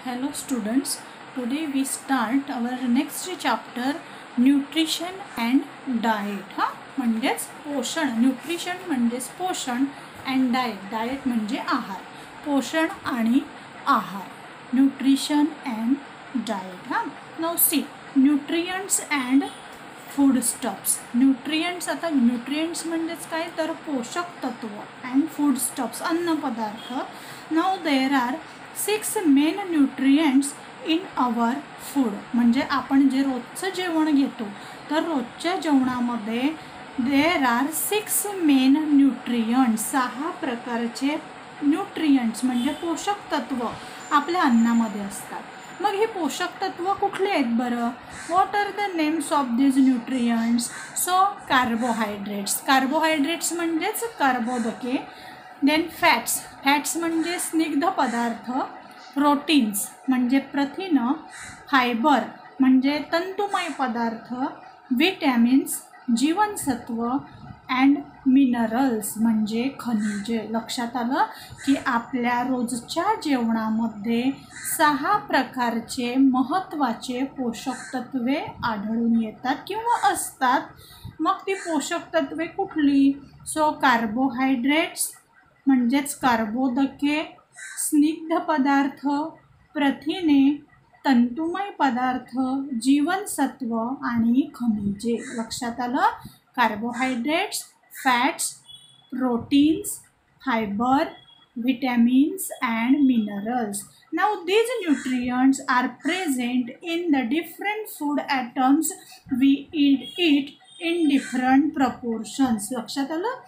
Hello students, today we start our next chapter nutrition and diet. म्हणजेच पोषण. Nutrition म्हणजेच पोषण and diet म्हणजे आहार. पोषण आणि आहार. Nutrition and diet. Now see, nutrients and foodstuffs. nutrients, आता nutrients म्हणजेच काय तर पोषक तत्व and foodstuffs अन्न पदार्थ. Now there are 6 main nutrients in our food. म्हणजे आपण जे रोजचं जेवण घेतो तर रोजच्या जेवणामध्ये there are 6 main nutrients. 6 प्रकारचे न्यूट्रिएंट्स म्हणजे पोषक तत्व आपल्या अन्नामध्ये असतात. मग ही पोषक तत्व कुठली आहेत बरं? What are the names of this nutrients? So carbohydrates. Carbohydrates म्हणजेच कार्बोदके. देन फॅट्स म्हणजे स्निग्ध पदार्थ. प्रोटीन्स म्हणजे प्रथिनं. फायबर म्हणजे तंतुमय पदार्थ. विटॅमिन्स जीवनसत्व. अँड मिनरल्स म्हणजे खनिजे. लक्षात आलं की आपल्या रोजच्या जेवणामध्ये 6 प्रकारचे महत्त्वाचे पोषक तत्वे आढळून येतात किंवा असतात. मग ती पोषक तत्वे कुठली? सो कार्बोहायड्रेट्स म्हणजेच कार्बोदके, स्निग्ध पदार्थ, प्रथिने, तंतुमय पदार्थ, जीवनसत्व आणि खनिजे. लक्षात आलं? Carbohydrates, fats, proteins, fibre, vitamins and minerals. Now these nutrients are present in the different food items we eat in different proportions. लक्षात आलं?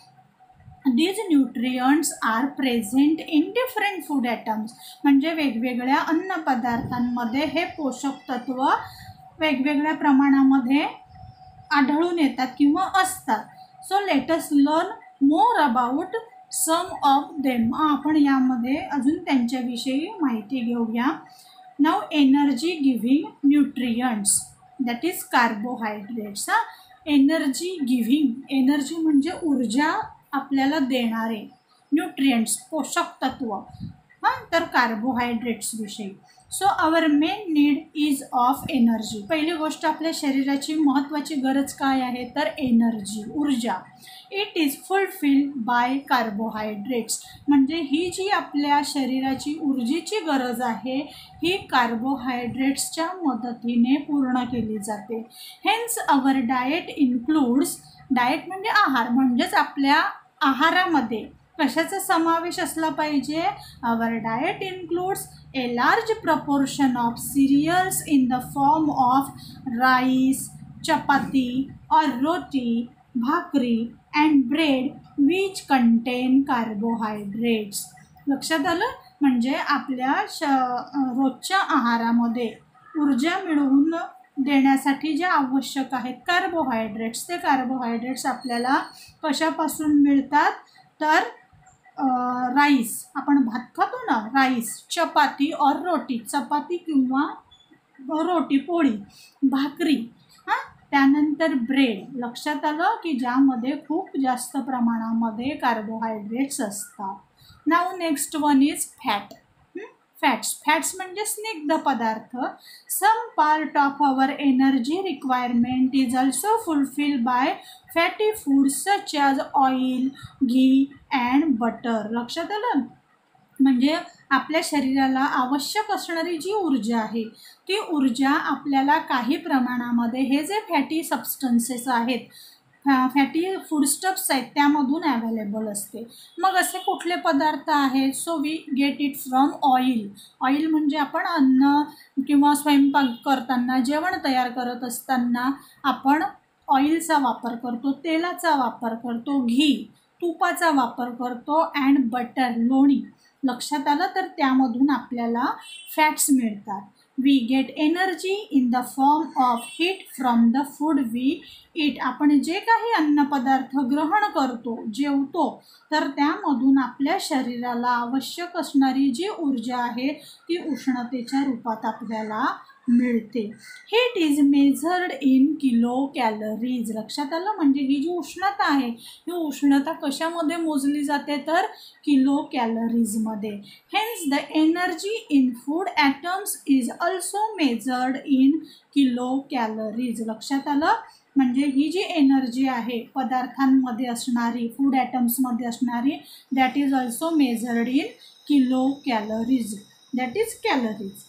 These nutrients are present in different food items. म्हणजे वेगवेगळ्या अन्न पदार्थांमध्ये हे पोषक तत्व वेगवेगळ्या प्रमाणामध्ये आढळून येतात किंवा असतात. So let us learn more about some of them. आपण यामध्ये अजून त्यांच्याविषयी माहिती घेऊया. नाव energy giving nutrients, that is carbohydrates. Energy giving, energy म्हणजे ऊर्जा आपल्याला देणारे न्यूट्रिएंट्स पोषक तत्व. तर कार्बोहायड्रेट्स विषयी. So our main need is of energy. पहिली गोष्ट आपल्या शरीराची महत्त्वाची गरज काय आहे तर एनर्जी, ऊर्जा. It is fulfilled by carbohydrates. म्हणजे ही जी आपल्या शरीराची ऊर्जेची गरज आहे ही कार्बोहायड्रेट्सच्या मदतीने पूर्ण केली जाते. Hence our diet includes, diet म्हणजे आहार, म्हणजेच आपल्या आहारामध्ये कशाचा समावेश असला पाहिजे? Our diet includes a large proportion of cereals in the form of rice, chapati or roti, bhakri and bread which contain carbohydrates. लक्षात आलं? म्हणजे आपल्या रोजच्या आहारामध्ये ऊर्जा मिळवून देण्यासाठी जे आवश्यक आहेत कार्बोहायड्रेट्स, ते कार्बोहायड्रेट्स आपल्याला कशापासून मिळतात तर राईस, आपण भात खातो ना, राईस, चपाती और रोटी, चपाती किंवा रोटी पोळी, भाकरी, त्यानंतर ब्रेड. लक्षात आलं की ज्यामध्ये खूप जास्त प्रमाणामध्ये कार्बोहायड्रेट्स असतात. Now next one is fat. Fats म्हणजे स्निग्ध पदार्थ. Some part of our energy requirement is also fulfilled by fatty foods such as oil, ghee and butter. लक्षात आलं? म्हणजे आपल्या शरीराला आवश्यक असणारी जी ऊर्जा आहे ती ऊर्जा आपल्याला काही प्रमाणामध्ये हे जे फॅटी सबस्टन्सेस आहेत, फॅटी फूडस्टफ्स आहेत त्यामधून अवेलेबल असते. मग असे कुठले पदार्थ आहेत? So we get it from oil. Oil म्हणजे आपण अन्न किंवा स्वयंपाक करताना, जेवण तयार करत असताना आपण ऑइलचा वापर करतो, तेलाचा वापर करतो, घी, तुपाचा वापर करतो अँड बटर, लोणी. लक्षात आलं? तर त्यामधून आपल्याला फॅट्स मिळतात. We get energy in the form of heat from the food we eat. आपण जे काही अन्नपदार्थ ग्रहण करतो, जेवतो, तर त्यामधून आपल्या शरीराला आवश्यक असणारी जी ऊर्जा आहे ती उष्णतेच्या रूपात आपल्याला मिळते. Heat is measured in kilo calories. लक्षात आलं, म्हणजे ही जी उष्णता आहे ही उष्णता कशामध्ये मोजली जाते तर किलो कॅलरीजमध्ये. Hence the energy in food atoms is also measured in kilo calories. लक्षात आलं, म्हणजे ही जी एनर्जी आहे पदार्थांमध्ये असणारी, फूड ॲटम्समध्ये असणारी, that is also measured in kilo calories, that is calories.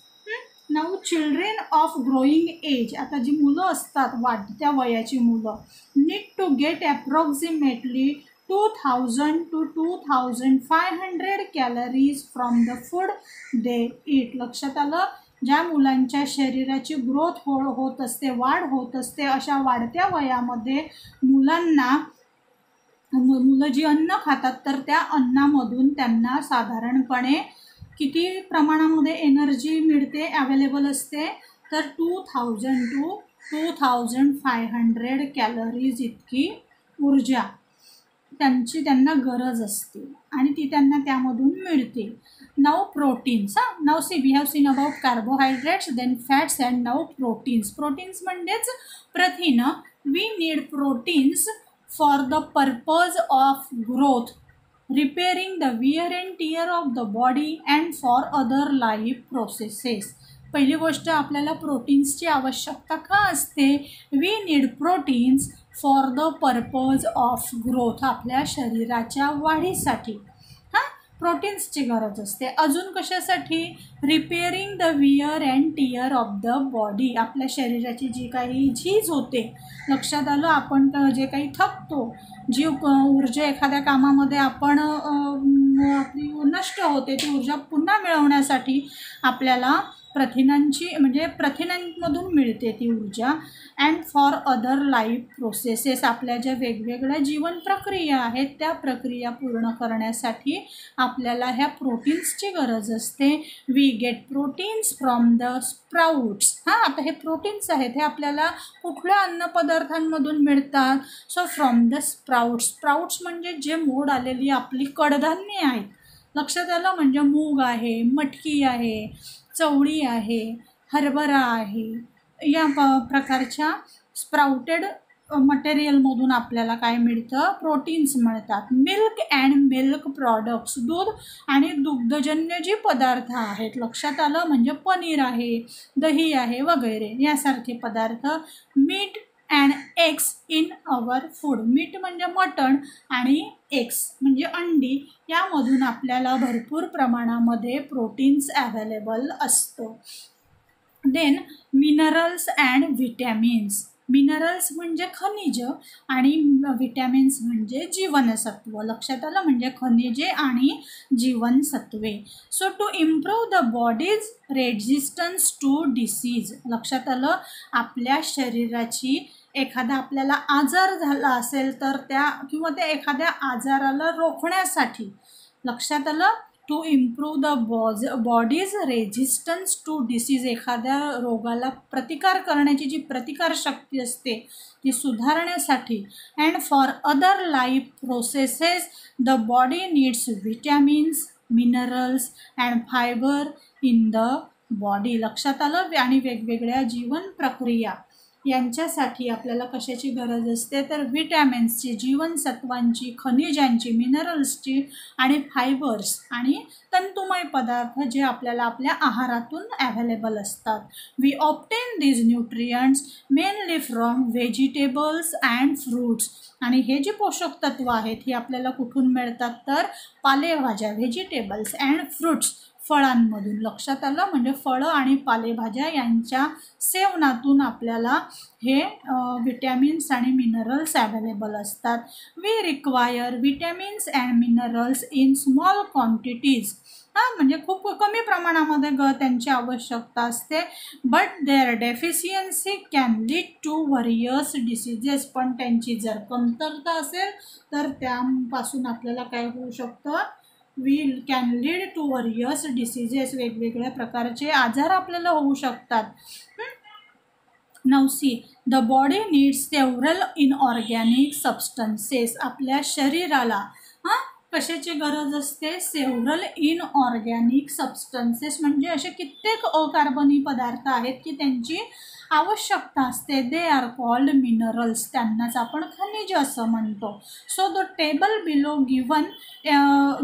Now children of growing age, आता जी मुलं असतात वाढत्या वयाची मुलं, need to get approximately 2000 to 2500 calories from the food they eat. लक्षात आलं, ज्या मुलांच्या शरीराची ग्रोथ होत असते, वाढ होत असते, अशा वाढत्या वयामध्ये मुलं जी अन्न खातात तर त्या अन्नामधून त्यांना साधारणपणे किती प्रमाणामध्ये एनर्जी मिळते, अवेलेबल असते तर 2000 to 2500 कॅलरीज इतकी ऊर्जा त्यांना गरज असते आणि ती त्यांना त्यामधून मिळते. Now proteins. Now see we have seen about carbohydrates, then fats and now proteins. Proteins म्हणजेच प्रथिन. We need proteins for the purpose of growth, repairing the wear and tear of the body and for other life processes. पहिली गोष्ट, आपल्याला प्रोटीन्सची आवश्यकता का असते? We need proteins for the purpose of growth, आपल्या शरीराच्या वाढीसाठी प्रोटीन्सची गरज असते. अजून कशासाठी? Repairing the wear and tear of the body, आपल्या शरीराची जी काही झीज होते. लक्षात आलं, आपण जे काही थकतो, जी ऊर्जा एखाद्या कामामध्ये आपण आपली नष्ट होते, ती ऊर्जा पुन्हा मिळवण्यासाठी आपल्याला प्रथिनांमधून मिळते ती ऊर्जा. And for other life processes, आपल्या ज्या वेगवेगळ्या जीवन प्रक्रिया आहेत त्या प्रक्रिया पूर्ण करण्यासाठी आपल्याला ह्या प्रोटीन्सची गरज असते. We get proteins from the sprouts. आता हे प्रोटीन्स आहेत, हे आपल्याला कुठल्या अन्नपदार्थांमधून मिळतात? So from the sprouts. Sprouts म्हणजे जे मोड आलेली आपली कडधान्ये आहेत. लक्षात आलं, म्हणजे मूग आहे, मटकी आहे, चवळी आहे, हरभरा आहे, या प्रकारच्या स्प्राउटेड मटेरियलमधून आपल्याला काय मिळतं? प्रोटीन्स मिळतात. मिल्क अँड मिल्क प्रॉडक्ट्स, दूध आणि दुग्धजन्य जे पदार्थ आहेत. लक्षात आलं, म्हणजे पनीर आहे, दही आहे वगैरे यासारखे पदार्थ. Meat and eggs in our food. Meat म्हणजे मटण आणि एग्स म्हणजे अंडी, यामधून आपल्याला भरपूर प्रमाणामध्ये प्रोटीन्स अवेलेबल असतं. Then minerals and vitamins. Minerals म्हणजे खनिज आणि व्हिटॅमिन्स म्हणजे जीवनसत्व. लक्षात आलं, म्हणजे खनिजे आणि जीवनसत्वे. So to improve the body's resistance to disease. लक्षात आलं, आपल्या शरीराची एखादा आपल्याला आजार झाला असेल तर किंवा त्या एखाद्या आजाराला रोखण्यासाठी, लक्षात आलं, to improve the body's resistance to disease, एखाद्या रोगाला प्रतिकार करण्याची जी प्रतिकारशक्ती असते ती सुधारण्यासाठी. And for other life processes the body needs vitamins, minerals and fibre in the body. लक्षात आलं, आणि वेगवेगळ्या जीवन प्रक्रिया यांच्यासाठी आपल्याला कशाची गरज असते तर व्हिटॅमिन्सची, जीवनसत्वांची, खनिजांची, मिनरल्सची आणि फायबर्स आणि तंतुमय पदार्थ जे आपल्याला आपल्या आहारातून अवेलेबल असतात. We obtain these nutrients mainly from vegetables and fruits. आणि हे जे पोषक तत्व आहेत ही आपल्याला कुठून मिळतात तर पालेभाज्या, व्हेजिटेबल्स अँड फ्रूट्स, फळांमधून. लक्षात आलं, म्हणजे फळं आणि पालेभाज्या यांच्या सेवनातून आपल्याला हे विटॅमिन्स आणि मिनरल्स अवेलेबल असतात. We require vitamins and minerals in small quantities. म्हणजे खूप कमी प्रमाणामध्ये त्यांची आवश्यकता असते. But their deficiency can lead to various diseases. पण त्यांची जर कमतरता असेल तर त्यापासून आपल्याला काय होऊ शकतं? We can lead to various diseases. वेगवेगळ्या प्रकारचे आजार आपल्याला होऊ शकतात. Now see, the body needs several inorganic substances. आपल्या शरीराला कशाची गरज असते? सेव्हरल इनऑर्गॅनिक सबस्टन्सेस, म्हणजे असे कित्येक अकार्बनी पदार्थ आहेत की त्यांची आवश्यकता असते. दे आर कॉल्ड मिनरल्स, त्यांनाच आपण खनिज असं म्हणतो. So the table below given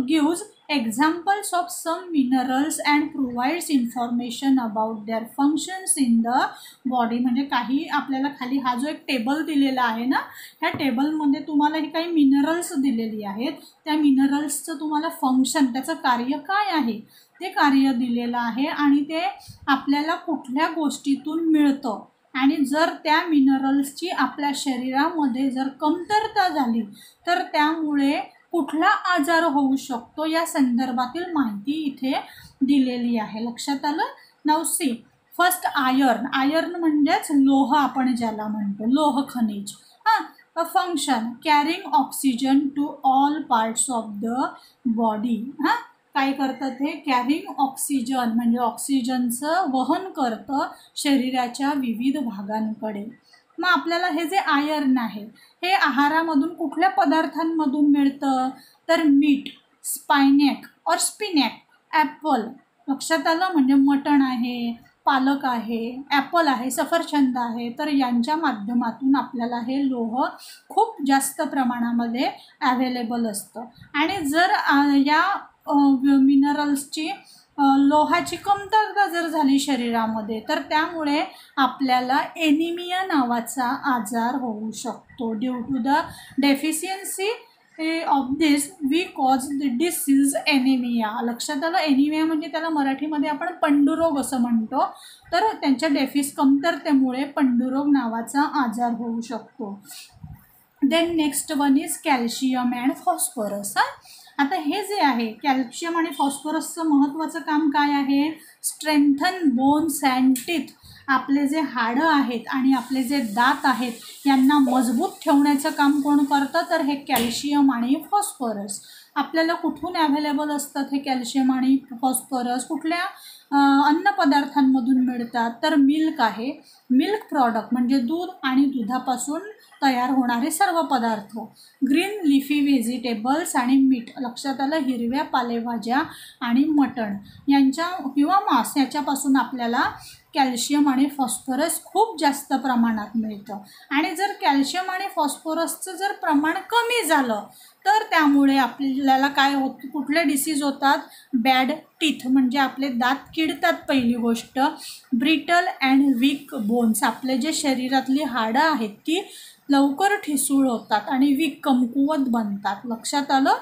gives examples of some minerals and provides information about their functions in the body. म्हणजे काही आपल्याला खाली हा जो एक टेबल दिलेला आहे ना, ह्या टेबलमध्ये तुम्हाला ही काही मिनरल्स दिलेली आहेत. त्या मिनरल्सचं तुम्हाला फंक्शन, त्याचं कार्य काय आहे ते कार्य दिलेलं आहे आणि ते आपल्याला कुठल्या गोष्टीतून मिळतं. आणि जर त्या मिनरल्सची आपल्या शरीरामध्ये जर कमतरता झाली तर त्यामुळे कुठला आजार होऊ शकतो या संदर्भातील माहिती इथे दिलेली आहे. लक्षात आलं? Now see first iron. Iron म्हणजेच लोह, आपण ज्याला म्हणतो लोह खनिज. A function carrying oxygen to all parts of the body. काय करतं ते? कॅरिंग ऑक्सिजन म्हणजे ऑक्सिजनचं वहन करतं शरीराच्या विविध भागांकडे. मग आपल्याला हे जे आयर्न आहे हे आहारामधून कुठल्या पदार्थांमधून मिळतं? तर मीठ, स्पायनॅक और स्पिनॅक, ॲपल. लक्षात आलं? म्हणजे मटण आहे, पालक आहे, ॲपल आहे, सफरचंद आहे. तर यांच्या माध्यमातून आपल्याला हे लोह खूप जास्त प्रमाणामध्ये ॲव्हेलेबल असतं. आणि जर या मिनरल्सची लोहाची कमतरता जर झाली शरीरामध्ये तर त्यामुळे आपल्याला एनिमिया नावाचा आजार होऊ शकतो. Due to the deficiency of this we cause the disease anaemia. लक्षात आलं? एनिमिया म्हणजे त्याला मराठीमध्ये आपण पंडुरोग असं म्हणतो. तर त्यांच्या कमतरतेमुळे पंडुरोग नावाचा आजार होऊ शकतो. Then next one is calcium and phosphorus. आता हे जे आहे कॅल्शियम आणि फॉस्फरसचं महत्त्वाचं काम काय आहे? Strengthen bones and teeth. आपले जे हाडं आहेत आणि आपले जे दात आहेत यांना मजबूत ठेवण्याचं काम कोण करतं? तर हे कॅल्शियम आणि फॉस्फरस. आपल्याला कुठून ॲव्हेलेबल असतात हे कॅल्शियम आणि फॉस्फरस? कुठल्या अन्नपदार्थांमधून मिळतात? तर मिल्क आहे, मिल्क प्रॉडक्ट म्हणजे दूध आणि दुधापासून तयार होणारे सर्व पदार्थ. ग्रीन लिफी व्हेजिटेबल्स आणि मीठ. लक्षात आलं? हिरव्या पालेभाज्या आणि मटण यांच्या किंवा मांस याच्यापासून आपल्याला कॅल्शियम आणि फॉस्फरस खूप जास्त प्रमाणात मिळतं. आणि जर कॅल्शियम आणि फॉस्फरसचं जर प्रमाण कमी झालं तर त्यामुळे आपल्याला काय होतं? कुठले डिसीज होतात? बॅड टीथ म्हणजे आपले दात किडतात पहिली गोष्ट. Brittle and weak bones. आपले जे शरीरातली हाडं आहेत ती लवकर ठिसूळ होतात आणि वीक कमकुवत बनतात. लक्षात आलं?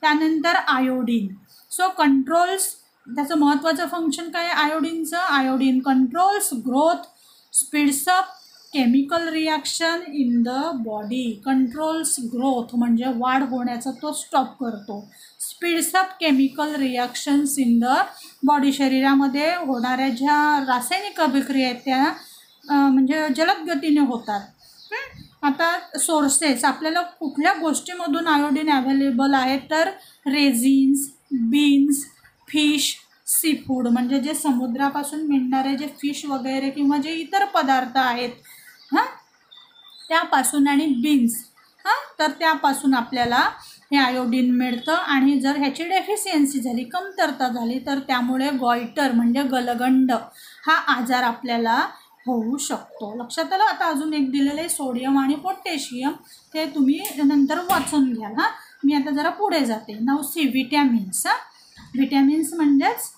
त्यानंतर आयोडीन. सो कंट्रोल्स, त्याचं महत्त्वाचं फंक्शन काय आहे आयोडीनचं? Iodine controls growth, speeds up chemical reaction in the body. Controls growth म्हणजे वाढ होण्याचा तो स्टॉप करतो. Speeds up chemical reactions in the body. शरीरामध्ये होणाऱ्या ज्या रासायनिक अभिक्रिया आहेत त्या म्हणजे जलद गतीने होतात. आता सोर्सेस आपल्याला कुठल्या गोष्टीमधून आयोडीन ॲव्हेलेबल आहे? तर raisins, beans, fish, sea food म्हणजे जे समुद्रापासून मिळणारे जे फिश वगैरे किंवा जे इतर पदार्थ आहेत त्यापासून, आणि बीन्स तर त्यापासून आपल्याला हे आयोडीन मिळतं. आणि जर ह्याची डेफिशियन्सी झाली, कमतरता झाली तर त्यामुळे गॉयटर म्हणजे गलगंड हा आजार आपल्याला होऊ शकतो. लक्षात आलं? आता अजून एक दिलेलं आहे सोडियम आणि पोटॅशियम, ते तुम्ही नंतर वाचून घ्याल. मी आता जरा पुढे जाते. Now C vitamins. विटॅमिन्स म्हणजेच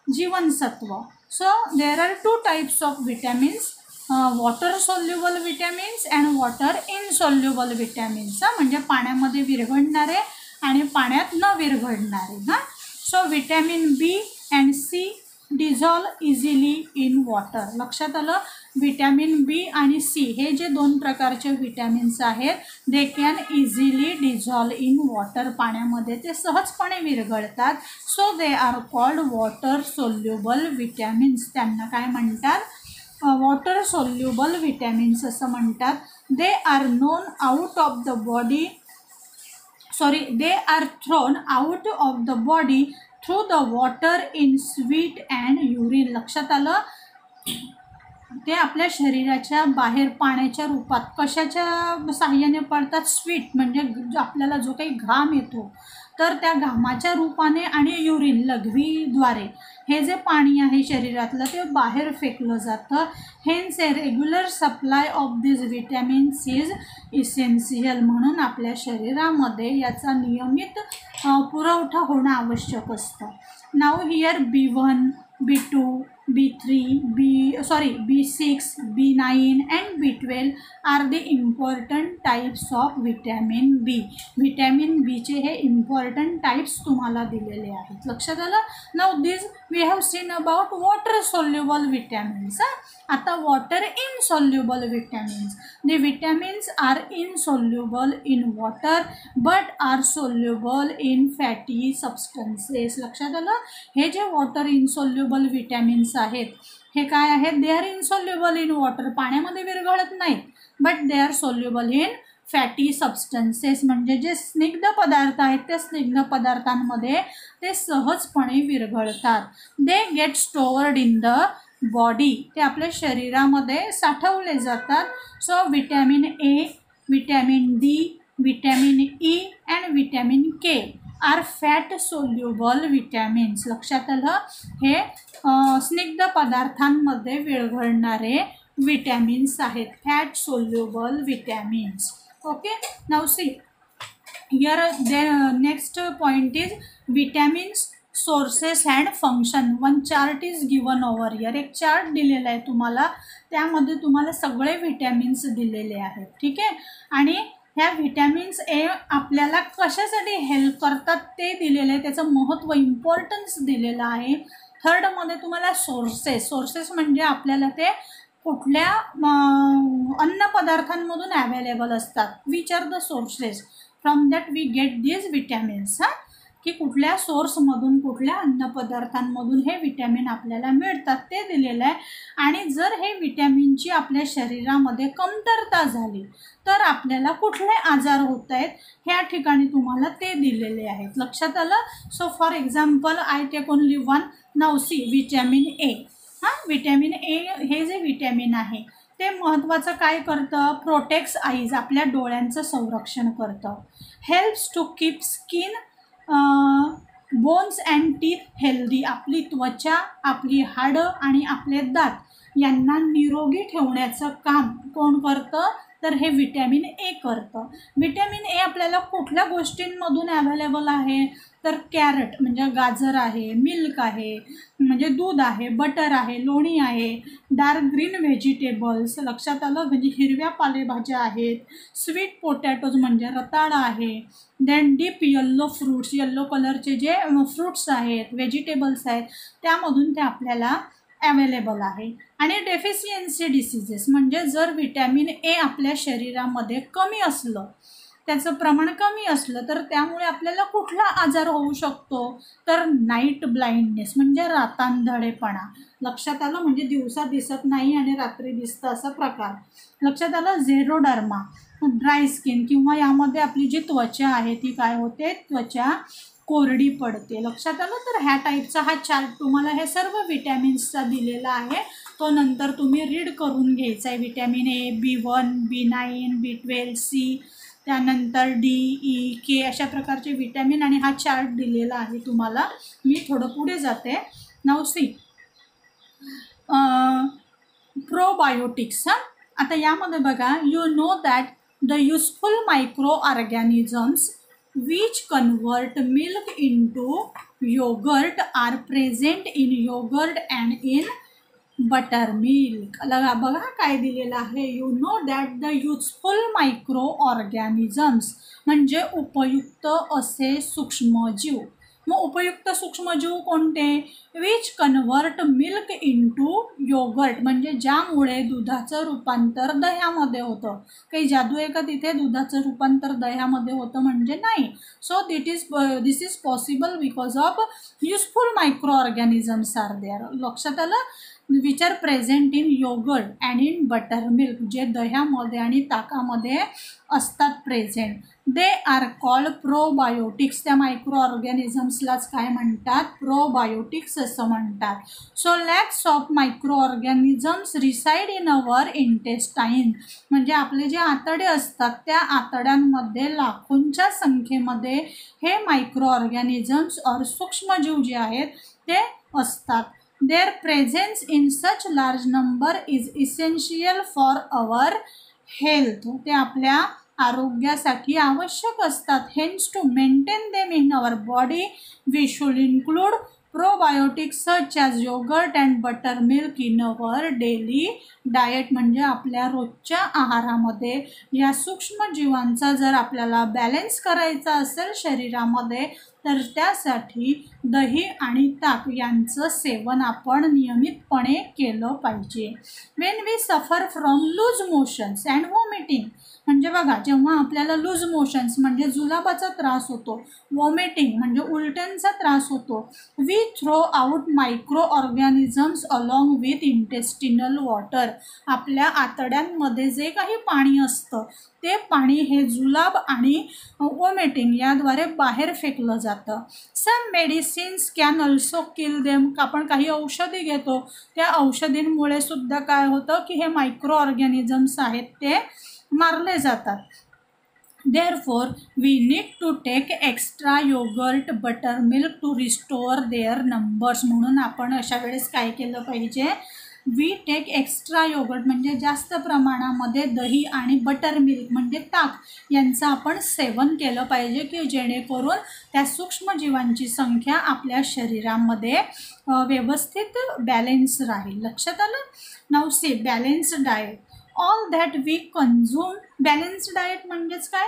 जीवनसत्व. So there are 2 types of vitamins, water soluble vitamins and water insoluble vitamins. म्हणजे पाण्यामध्ये विरघळणारे आणि पाण्यात न विरघळणारे. So vitamin B and C dissolve easily in water. लक्षात आलं? विटॅमिन बी आणि सी हे जे 2 प्रकारचे विटॅमिन्स आहेत they can easily dissolve in water. पाण्यामध्ये ते सहजपणे विरघळतात. So they are called water soluble vitamins. त्यांना काय म्हणतात? वॉटर सोल्युबल विटॅमिन्स असं म्हणतात. They are non out of the body they are thrown out of the body through the water in sweet and urine. लक्षात आलं? ते आपल्या शरीराच्या बाहेर पाण्याच्या रूपात कशाच्या साहाय्याने पडतात? स्वीट म्हणजे आपल्याला जो काही घाम येतो तर त्या घामाच्या रूपाने आणि युरिन लघवीद्वारे हे जे पाणी आहे शरीरातलं ते बाहेर फेकलं जातं. Hence a regular supply of this vitamins is essential. म्हणून आपल्या शरीरामध्ये याचा नियमित पुरवठा होणं आवश्यक असतं. Now here B1, B2, B3, B6, B9 and B12 are the important types of vitamin B. Vitamin बीचे हे इम्पॉर्टंट टाइप्स तुम्हाला दिलेले आहेत. लक्षात आलं. Now this we have seen about water soluble vitamins. आता water insoluble vitamins. The vitamins are insoluble in water but are soluble in fatty substances. लक्षात आलं. हे जे वॉटर इनसोल्युबल विटॅमिन्स आहेत हे काय आहेत? They are insoluble in water, पाण्यामध्ये विरघळत नाहीत, but they are soluble in fatty substances, म्हणजे जे स्निग्ध पदार्थ आहेत त्या स्निग्ध पदार्थांमध्ये ते सहजपणे विरघळतात. They get stored in the body, ते आपल्या शरीरामध्ये साठवले जातात. So vitamin A, vitamin D, vitamin E and vitamin K are fat soluble vitamins. लक्षात आलं. हे स्निग्ध पदार्थांमध्ये विरघळणारे विटॅमिन्स आहेत, fat soluble vitamins. Okay. Now see here next point is vitamins sources and function. One chart is given over here. एक chart दिलेला आहे तुम्हाला, त्यामध्ये तुम्हाला सगळे विटॅमिन्स दिलेले आहेत. ठीक आहे. आणि ह्या विटॅमिन्स ए आपल्याला कशासाठी हेल्प करतात ते दिलेलं आहे, त्याचं महत्त्व इम्पॉर्टन्स दिलेलं आहे. थर्डमध्ये तुम्हाला सोर्सेस म्हणजे आपल्याला ते कुठल्या अन्नपदार्थांमधून अवेलेबल असतात. Which are the sources from that we get these vitamins. की कुठल्या सोर्समधून, कुठल्या अन्नपदार्थांमधून हे विटॅमिन आपल्याला मिळतात ते दिलेलं आहे. आणि जर हे विटॅमिनची आपल्या शरीरामध्ये कमतरता झाली तर आपल्याला कुठले आजार होत आहेत ह्या ठिकाणी तुम्हाला ते दिलेले आहेत. लक्षात आलं. So for example I take only one. Now see vitamin A. Vitamin A हे जे विटॅमिन आहे ते महत्त्वाचं काय करतं? प्रोटेक्ट्स आईज, आपल्या डोळ्यांचं संरक्षण करतं. Helps to keep skin, bones and teeth healthy, आपली त्वचा, आपली हाडं आणि आपले दात यांना निरोगी ठेवण्याचं काम कोण करतं? तर हे विटॅमिन ए करतं. विटॅमिन ए आपल्याला कुठल्या गोष्टींमधून अवेलेबल आहे? तर कॅरट म्हणजे गाजर आहे, मिल्क आहे म्हणजे दूध आहे, बटर आहे, लोणी आहे, डार्क ग्रीन व्हेजिटेबल्स. लक्षात आलं. म्हणजे हिरव्या पालेभाज्या आहेत. स्वीट पोटॅटोज म्हणजे रताळा आहे. Then deep yellow fruits, yellow कलरचे जे फ्रूट्स आहेत, व्हेजिटेबल्स आहेत, त्यामधून ते आपल्याला अवेलेबल आहे. आणि डेफिशियन्सी डिसीजेस म्हणजे जर विटॅमिन ए आपल्या शरीरामध्ये कमी असलं, त्याचं प्रमाण कमी असलं तर त्यामुळे आपल्याला कुठला आजार होऊ शकतो? तर नाईट ब्लाइंडनेस म्हणजे रातांधळेपणा. लक्षात आलं. म्हणजे दिवसा दिसत नाही आणि रात्री दिसतं असा प्रकार. लक्षात आलं. झेरोडर्मा, ड्राय स्किन, किंवा यामध्ये आपली जी त्वचा आहे ती काय होते? त्वचा कोरडी पडते. लक्षात आलं. तर ह्या टाईपचा हा चार्ट तुम्हाला हे सर्व विटॅमिन्सचा दिलेला आहे. तो नंतर तुम्ही रीड करून घ्यायचा आहे. Vitamin A, B1, B9, B12, C, त्यानंतर D, E, K अशा प्रकारचे विटॅमिन आणि हा चार्ट दिलेला आहे तुम्हाला. मी थोडं पुढे जाते. Now see probiotics. आता यामध्ये बघा, you know that the useful micro organisms which convert milk into yogurt are present in yogurt and in buttermilk. बघा काय दिलेलं आहे. You know that the useful micro organisms म्हणजे उपयुक्त असे सूक्ष्मजीव. मग उपयुक्त सूक्ष्मजीव कोणते? Which convert milk into yoghurt म्हणजे ज्यामुळे दुधाचं रूपांतर दह्यामध्ये होतं. काही जादू आहे का तिथे? दुधाचं रूपांतर दह्यामध्ये होतं म्हणजे नाही. So this is possible because of useful micro organisms are there. लक्षात आलं. Which are present in yoghurt and in buttermilk, जे दह्यामध्ये आणि ताकामध्ये असतात present. They are called probiotics. त्या मायक्रो ऑर्गॅनिझम्सलाच काय म्हणतात? प्रोबायोटिक्स असं म्हणतात. So lakhs of micro organisms reside in our intestine. म्हणजे आपले जे आतडे असतात त्या आतड्यांमध्ये लाखोंच्या संख्येमध्ये हे मायक्रो ऑर्गॅनिझम्स और सूक्ष्मजीव जे आहेत ते असतात. Their presence in such large number is essential for our health. ते आपल्या आरोग्यासाठी आवश्यक असतात. Hence to maintain them in our body we should include probiotics such as yogurt and buttermilk in our daily diet. म्हणजे आपल्या रोजच्या आहारामध्ये या सूक्ष्मजीवांचा जर आपल्याला बॅलन्स करायचा असेल शरीरामध्ये तर त्यासाठी दही आणि ताक यांचं सेवन आपण नियमितपणे केलं पाहिजे. When we suffer from loose motions and vomiting. म्हणजे बघा, जेव्हा आपल्याला लूज मोशन्स म्हणजे जुलाबाचा त्रास होतो, वॉमिटिंग म्हणजे उलट्यांचा त्रास होतो, we throw out micro organisms along with intestinal water. आपल्या आतड्यांमध्ये जे काही पाणी असतं ते पाणी हे जुलाब आणि वॉमिटिंग याद्वारे बाहेर फेकलं जातं. Some medicines can also kill them. आपण काही औषधी घेतो, त्या औषधींमुळे सुद्धा काय होतं की हे मायक्रो ऑर्गॅनिझम्स आहेत ते मारले जातात. Therefore, we need to take extra yogurt, buttermilk to restore their numbers. म्हणून आपण अशा वेळेस काय केलं पाहिजे? वी टेक एक्स्ट्रा योगर्ट म्हणजे जास्त प्रमाणामध्ये दही आणि बटर मिल्क म्हणजे ताक यांचं आपण सेवन केलं पाहिजे की जेणेकरून त्या सूक्ष्मजीवांची संख्या आपल्या शरीरामध्ये व्यवस्थित बॅलेन्स राहील. लक्षात आलं? Now see balanced diet. All that we consume. Balanced diet म्हणजेच काय?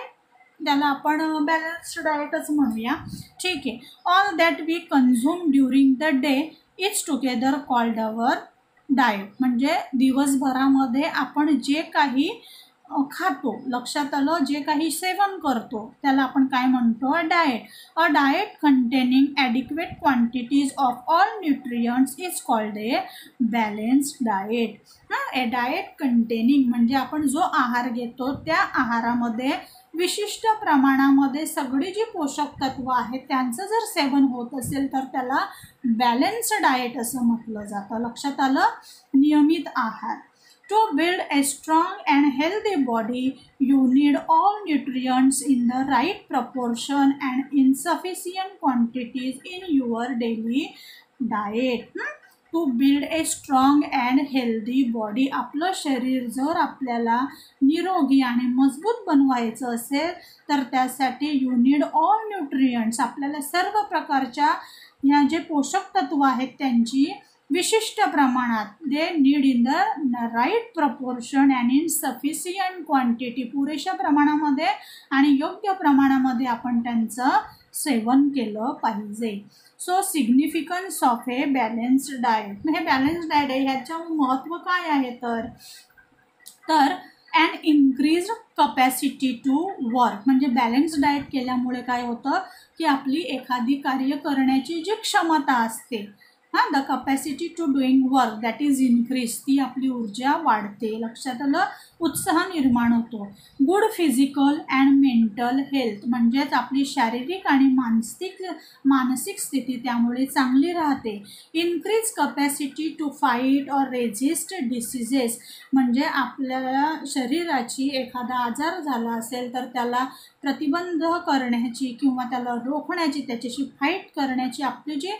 त्याला आपण बॅलन्स्ड डाएटच म्हणूया. ठीक आहे. All that we consume during the day is together called our diet. म्हणजे दिवसभरामध्ये आपण जे काही खातो, लक्षात आलं, जे काही सेवन करतो त्याला आपण काय म्हणतो? Diet. A diet containing adequate quantities of all nutrients is called a balanced diet. A diet containing म्हणजे आपण जो आहार घेतो त्या आहारामध्ये विशिष्ट प्रमाणामध्ये सगळी जी पोषक तत्व आहेत त्यांचं जर सेवन होत असेल तर त्याला बॅलन्स्ड डाएट असं म्हटलं जातं. लक्षात आलं? नियमित आहार. To build a strong and healthy body, you need all nutrients in the right proportion and in sufficient quantities in your daily diet. To build a strong and healthy body. आपलं शरीर जर आपल्याला निरोगी आणि मजबूत बनवायचं असेल तर त्यासाठी you need all nutrients. आपल्याला सर्व प्रकारच्या या जे पोषक तत्व आहेत त्यांची विशिष्ट प्रमाणात they need in the right proportion and in sufficient quantity. पुरेशा प्रमाणामध्ये आणि योग्य प्रमाणामध्ये आपण त्यांचं सेवन केलं पाहिजे. So significance of a balanced diet. हे बॅलन्स्ड डाएट आहे ह्याचं महत्त्व काय आहे तर and increase capacity to work. म्हणजे बॅलन्स्ड डाएट केल्यामुळे काय होतं की आपली एखादी कार्य करण्याची जी क्षमता असते the capacity to doing work that is increase. ती आपली ऊर्जा वाढते. लक्षात आलं? उत्साह निर्माण होतो. Good physical and mental health म्हणजेच आपली शारीरिक आणि मानसिक स्थिती त्यामुळे चांगली राहते. Increase capacity to fight or resist diseases. म्हणजे आपल्याला शरीराची एखादा आजार झाला असेल तर त्याला प्रतिबंध करण्याची किंवा त्याला रोखण्याची, त्याच्याशी फाईट करण्याची आपली जी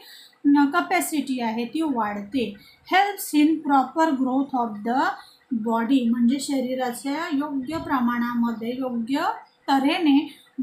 कपॅसिटी आहे ती वाढते. Helps in proper growth of the body. म्हणजे शरीराच्या योग्य प्रमाणामध्ये योग्य तऱ्हेने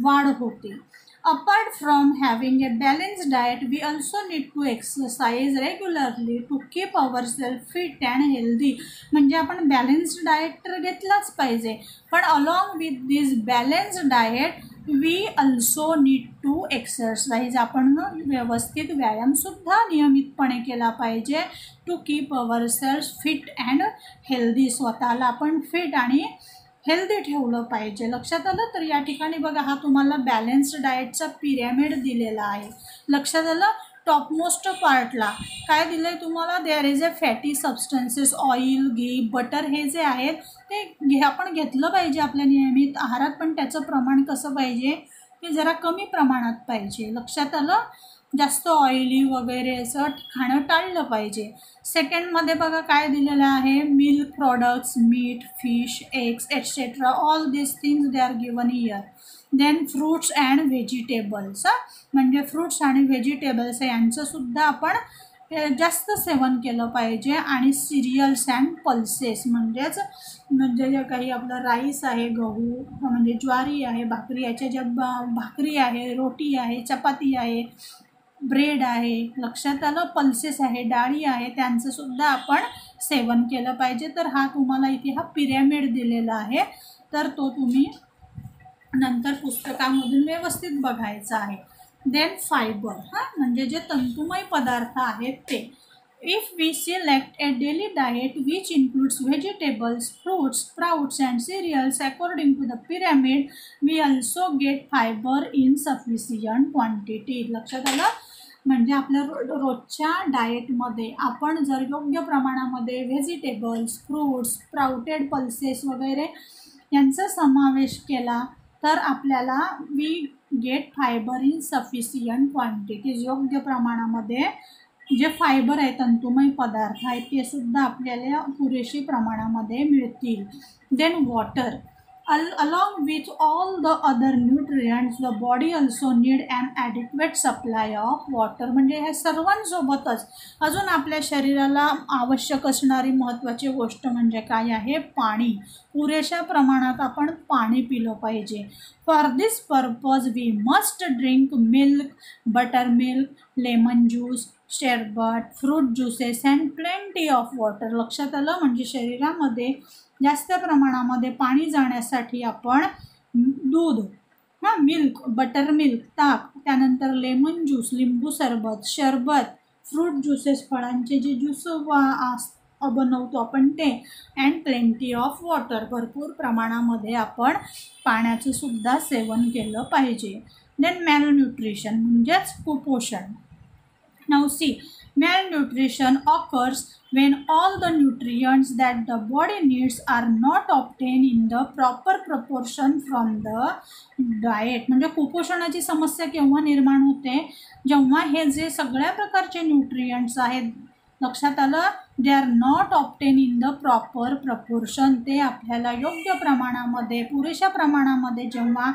वाढ होते. Apart from having a balanced diet we also need to exercise regularly to keep our self fit and healthy. म्हणजे आपण बॅलन्स्ड डाएट तर घेतलाच पाहिजे पण along with this balanced diet we also need to exercise. आपण व्यवस्थित व्यायामसुद्धा नियमितपणे केला पाहिजे to keep our self fit and healthy. स्वतःला आपण फिट आणि हेल्दी ठेवलं पाहिजे. लक्षात आलं? तर या ठिकाणी बघा हा तुम्हाला बॅलन्स्ड डाएटचा पिरॅमिड दिलेला आहे. लक्षात आलं? टॉपमोस्ट पार्टला काय दिलं आहे तुम्हाला, there is a fatty substances, oil, ghee, butter हे जे आहेत ते आपण घेतलं पाहिजे आपल्या नियमित आहारात, पण त्याचं प्रमाण कसं पाहिजे ते जरा कमी प्रमाणात पाहिजे. लक्षात आलं. जास्त ऑइली वगैरे असं खाणं टाळलं पाहिजे. सेकंडमध्ये बघा काय दिलेलं आहे, milk products, meat, fish, eggs etcetera, all this things they are given here. Then fruits and vegetables, म्हणजे फ्रूट्स आणि व्हेजिटेबल्स यांचंसुद्धा आपण जास्त सेवन केलं पाहिजे. आणि सिरियल्स अँड पल्सेस म्हणजे जे काही आपलं राईस आहे, गहू म्हणजे ज्वारी आहे, भाकरी, याच्या ज्या भाकरी आहे, रोटी आहे, चपाती आहे, ब्रेड आहे, लक्षात आलं. पल्सेस आहे, डाळी आहे, त्यांचंसुद्धा आपण सेवन केलं पाहिजे. तर हा तुम्हाला इथे हा पिरॅमिड दिलेला आहे, तर तो तुम्ही नंतर पुस्तकामधून व्यवस्थित बघायचा आहे. देन फायबर, म्हणजे जे तंतुमय पदार्थ आहेत ते. If we select a daily diet which includes vegetables, fruits, sprouts and cereals according to the pyramid, we also get fiber in sufficient quantity. लक्षात आलं. म्हणजे आपल्या रोजच्या डाएटमध्ये आपण जर योग्य प्रमाणामध्ये व्हेजिटेबल्स, फ्रूट्स, स्प्राउटेड पल्सेस वगैरे यांचा समावेश केला तर आपल्याला we get fibre in sufficient quantities. योग्य प्रमाणामध्ये जे फायबर आहे, तंतुमय पदार्थ आहेत, ते सुद्धा आपल्याला पुरेशी प्रमाणामध्ये मिळतील. Then water, along with all the other nutrients the body also need an adequate supply of water. म्हणजे ह्या सर्वांसोबतच अजून आपल्या शरीराला आवश्यक असणारी महत्त्वाची गोष्ट म्हणजे काय आहे, पाणी. पुरेशा प्रमाणात आपण पाणी पिलं पाहिजे. For this purpose we must drink milk, butter milk, lemon juice, sharbat, fruit juices and plenty of water. लक्षात आलं. म्हणजे शरीरामध्ये जास्त प्रमाणामध्ये पाणी जाण्यासाठी आपण दूध, मिल्क, बटर मिल्क, ताक, त्यानंतर लेमन ज्यूस, लिंबू सरबत, शरबत, फ्रूट ज्युसेस, फळांचे जे ज्यूस बनवतो आपण ते, अँड प्लेंटी ऑफ वॉटर, भरपूर प्रमाणामध्ये आपण पाण्याचं सुद्धा सेवन केलं पाहिजे. देन मॅलन्यूट्रिशन म्हणजेच कुपोषण. Now see, malnutrition occurs when all the nutrients that the body needs are not obtained in the proper proportion from the diet. म्हणजे कुपोषणाची समस्या केव्हा निर्माण होते, जेव्हा हे जे सगळ्या प्रकारचे न्यूट्रियंट्स आहेत, लक्षात आलं, they are not obtain in the proper proportion. ते आपल्याला योग्य प्रमाणामध्ये, पुरेशा प्रमाणामध्ये जेव्हा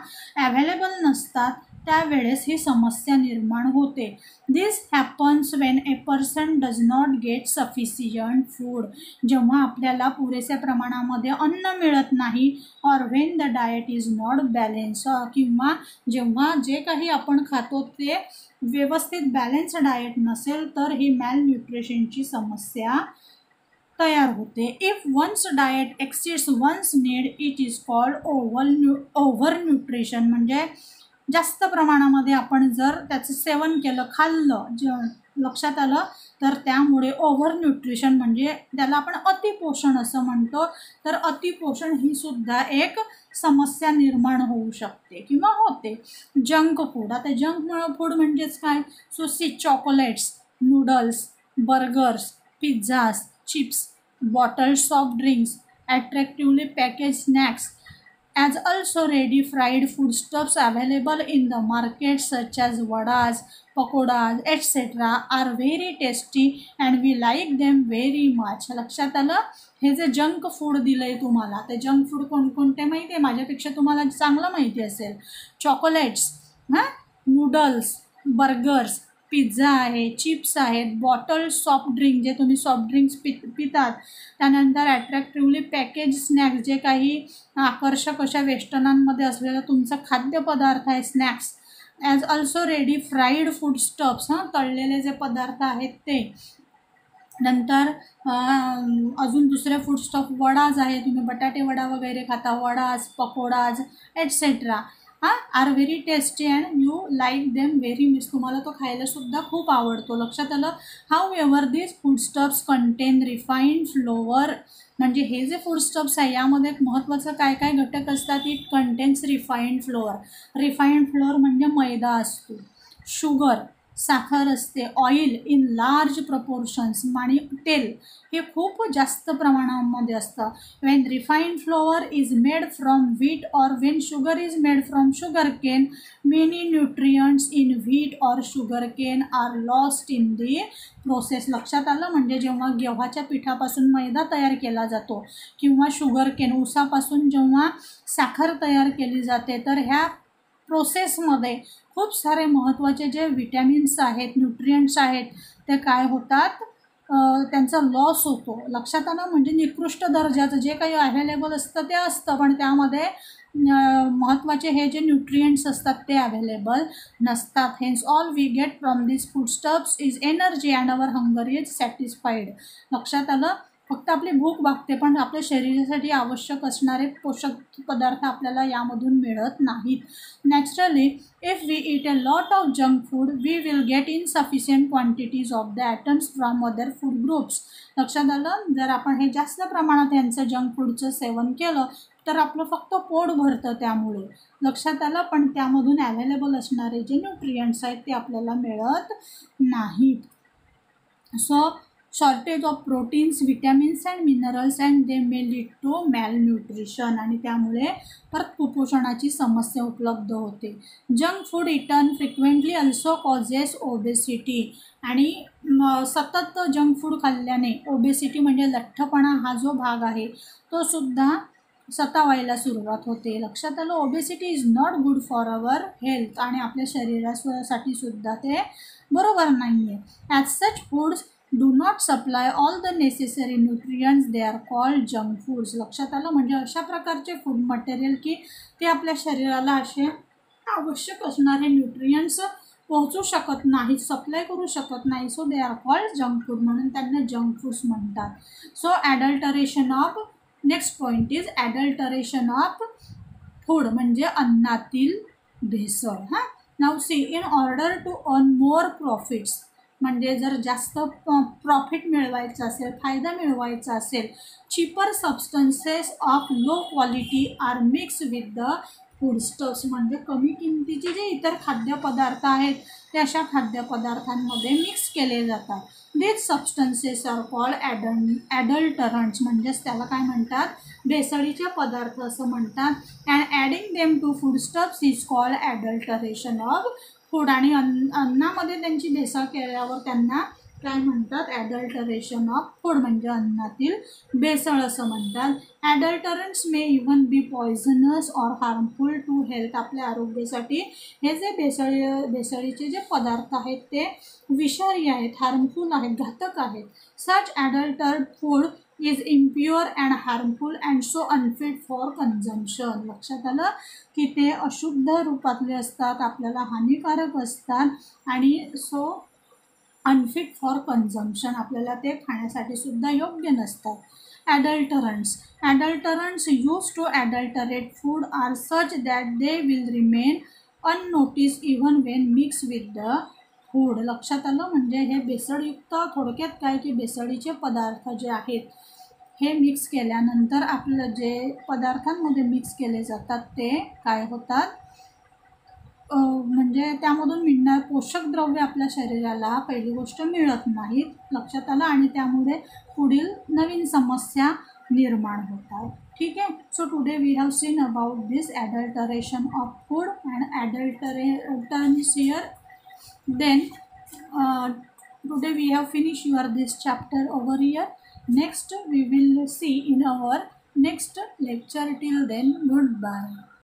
अवेलेबल नसतात त्यावेळेस ही समस्या निर्माण होते. This happens when a person does not get sufficient food. जेव्हा आपल्याला पुरेशा प्रमाणामध्ये अन्न मिळत नाही, or when the diet is not balance, किंवा जेव्हा जे काही आपण खातो ते व्यवस्थित बॅलेन्स डाएट नसेल तर ही मॅलन्यूट्रिशनची समस्या तयार होते. If one's diet exceeds one's need it is called over nutrition. म्हणजे जास्त प्रमाणामध्ये आपण जर त्याचं सेवन केलं, खाल्लं, लक्षात आलं, तर त्यामुळे ओव्हर न्यूट्रिशन म्हणजे त्याला आपण अतिपोषण असं म्हणतो. तर अतिपोषण ही सुद्धा एक समस्या निर्माण होऊ शकते किंवा होते. Junk food. आता जंक फूड म्हणजेच काय, so see chocolates, noodles, burgers, pizzas, chips, bottle soft drinks, attractively package snacks, as also ready fried foodstuffs available in the market such as vadas, pakodas, etc. are very tasty and we like them very much. लक्षात आलं. हे जे junk food दिलं आहे तुम्हाला, ते junk food कोणकोणते माहिती आहे, माझ्यापेक्षा तुम्हाला चांगलं माहिती असेल. चॉकोलेट्स, नूडल्स, बर्गर्स, पिझ्झा आहे, चिप्स आहेत, बॉटल सॉफ्ट ड्रिंक जे तुम्ही सॉफ्ट ड्रिंक्स पितात, त्यानंतर ॲट्रॅक्टिव्हली पॅकेज स्नॅक्स जे काही आकर्षक अशा वेस्टर्नांमध्ये असलेला तुमचा खाद्यपदार्थ आहे, snacks, as also ready fried food stuffs, तळलेले जे पदार्थ आहेत ते. नंतर अजून दुसरे फूड स्टफ वडाज आहे, तुम्ही बटाटे वडा वगैरे खाता, vadas, pakodas etcetera are very tasty and you like them very much. तुम्हाला तो खायला सुद्धा खूप आवडतो. लक्षात आलं. However this foodstuffs contain refined flour. म्हणजे हे जे फूडस्टफ्स आहे यामध्ये एक महत्त्वाचं काय काय घटक असतात, it contains refined flour. Refined flour म्हणजे मैदा असतो, शुगर, साखर असते, ऑइल इन लार्ज प्रपोर्शन्स आणि तेल हे खूप जास्त प्रमाणामध्ये असतं. When refined flour is made from wheat or when sugar is made from sugar cane many nutrients in wheat or sugar cane are lost in the process. लक्षात आलं. म्हणजे जेव्हा गव्हाच्या पिठापासून मैदा तयार केला जातो किंवा शुगर केन ऊसापासून जेव्हा साखर तयार केली जाते तर ह्या प्रोसेसमध्ये खूप सारे महत्त्वाचे जे विटॅमिन्स आहेत, न्यूट्रियंट्स आहेत ते काय होतात, त्यांचा लॉस होतो. लक्षात आलं. म्हणजे निकृष्ट दर्जाचं जे काही अवेलेबल असतं ते असतं पण त्यामध्ये महत्त्वाचे हे जे न्यूट्रियंट्स असतात ते अवेलेबल नसतात. Hence all we get from this foodstuffs is energy and our hunger is satisfied. लक्षात आलं. फक्त आपली भूक भागते पण आपल्या शरीरासाठी आवश्यक असणारे पोषक पदार्थ आपल्याला यामधून मिळत नाहीत. Naturally if we eat a lot of junk food we will get insufficient quantities of the atoms from other food groups. लक्षात आलं. जर आपण हे जास्त प्रमाणात यांचं जंक फूडचं सेवन केलं तर आपलं फक्त पोट भरतं त्यामुळे. लक्षात आलं. पण त्यामधून अवेलेबल असणारे जे न्यूट्रियंट्स आहेत ते आपल्याला मिळत नाहीत. So shortage of proteins, vitamins and minerals and they may lead to malnutrition आणि त्यामुळे परत कुपोषणाची समस्या उपलब्ध होते. Junk food eaten frequently also causes obesity आणि सतत जंक फूड खाल्ल्याने ओबेसिटी म्हणजे लठ्ठपणा हा जो भाग आहे तो सुद्धा सतावायला सुरुवात होते. लक्षात आलं. Obesity is not good for our health आणि आपल्या शरीरासाठी सुद्धा ते बरोबर नाही आहे. As such foods do not supply all the necessary nutrients they are called junk foods. लक्षात आलं. म्हणजे अशा प्रकारचे फूड मटेरियल की ते आपल्या शरीराला असे आवश्यक असणारे न्यूट्रियंट्स पोहोचू शकत नाहीत, सप्लाय करू शकत नाही. So they are called junk food म्हणून त्यांना जंक फूड्स म्हणतात. So adulteration of next point is adulteration of food म्हणजे अन्नातील भेसळ. Now see in order to earn more profits म्हणजे जर जास्त प्रॉफिट मिळवायचं असेल, फायदा मिळवायचा असेल, cheaper substances of low quality are mix with the foodstuffs म्हणजे कमी किमतीचे जे इतर खाद्यपदार्थ आहेत ते अशा खाद्यपदार्थांमध्ये मिक्स केले जातात. These substances are called adulterants म्हणजेच त्याला काय म्हणतात, भेसळीचे पदार्थ असं म्हणतात. And adding them to foodstuffs is called adulteration of food आणि अन्नामध्ये त्यांची भेसळ केल्यावर त्यांना काय म्हणतात, ॲडल्टरेशन ऑफ फूड म्हणजे अन्नातील भेसळ असं म्हणतात. Adulterants may even be poisonous or harmful to health आपल्या आरोग्यासाठी हे जे भेसळीचे जे पदार्थ आहेत ते विषारी आहेत, हार्मफुल आहेत, घातक आहेत. Such adulterated food is impure and harmful and so unfit for consumption. लक्षात आलं की ते अशुद्ध रूपातले असतात, आपल्याला हानिकारक असतात आणि सो अनफिट फॉर कन्झम्पशन आपल्याला ते खाण्यासाठी सुद्धा योग्य नसतात. Adulterants use to adulterate food are such that they will remain unnoticed even when mix with the food. लक्षात आलं. म्हणजे हे भेसळयुक्त थोडक्यात काय की भेसळीचे पदार्थ जे आहेत हे मिक्स केल्यानंतर आपलं जे पदार्थांमध्ये मिक्स केले जातात ते काय होतात, म्हणजे त्यामधून मिळणारे पोषक द्रव्य आपल्या शरीराला पहिली गोष्ट मिळत नाहीत. लक्षात आलं. आणि त्यामुळे पुढील नवीन समस्या निर्माण होतात. ठीक आहे. So today we have seen about this adulteration of food and adulterants here. Then today we have finished this chapter over here. Next we will see in our next lecture. Till then, goodbye.